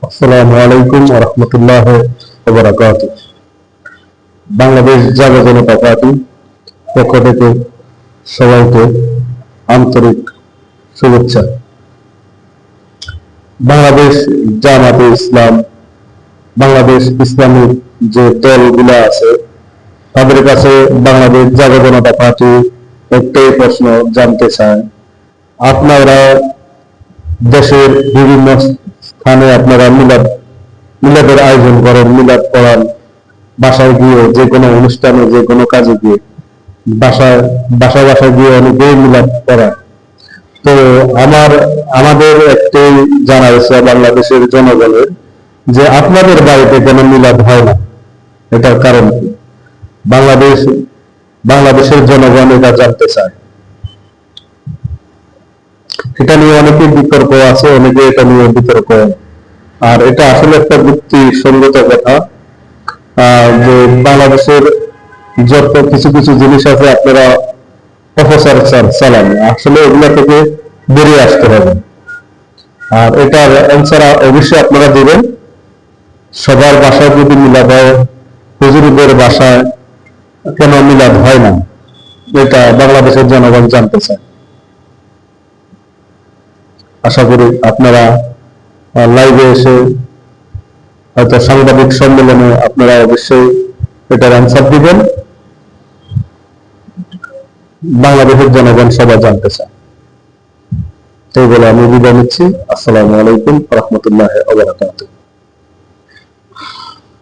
আসসালামু আলাইকুম ওয়া রাহমাতুল্লাহি ওয়া বারাকাতুহু। বাংলাদেশ জাতীয় জনতা পার্টি পক্ষ থেকে সবাইকে আন্তরিক শুভেচ্ছা। বাংলাদেশ জামাতে ইসলাম, বাংলাদেশ ইসলামিক যে দলগুলো আছে তাদের কাছে বাংলাদেশ জাতীয় জনতা পার্টি একটাই প্রশ্ন জানতে চায়, আপনারা দেশের বিভিন্ন স্থানে আপনারা মিলাদের আয়োজন করেন, মিলাদ পড়ান, বাসায় গিয়ে যে কোনো অনুষ্ঠানে যে কোনো কাজে গিয়ে বাসায় গিয়ে অনেকেই মিলাদ পড়ায়। তো আমাদের একটাই জানা গেছে বাংলাদেশের জনগণের যে আপনাদের বাড়িতে কেন মিলাদ হয় না, এটার কারণ কি? বাংলাদেশের জনগণ এটা জানতে চায়। এটা নিয়ে অনেকে বিতর্ক আছে, অনেকে এটা নিয়ে বিতর্ক, আর এটা আসলে একটা যুক্তিসঙ্গত কথা যে বাংলাদেশের যত কিছু কিছু জিনিস আছে আপনারা অপচার চালান, আসলে এগুলা থেকে বেরিয়ে আসতে হবে। আর এটার অ্যান্সার অবশ্যই আপনারা দেবেন। সবার বাসায় যদি মিলাদ হয়, হুজুরদের বাসায় কেন মিলাদ হয় না, এটা বাংলাদেশের জনগণ জানতে চায়। আশা করি আপনারা লাইভে এসে হয়তো সাংবাদিক সম্মেলনে আপনারা অবশ্যই এটার অ্যান্সার দিবেন। বাংলাদেশের জনগণ সবাই জানতে চায়। এই বলে আমি বিদায় নিচ্ছি। আসসালামু আলাইকুম ওয়া রাহমাতুল্লাহি ওয়া বারাকাতুহু।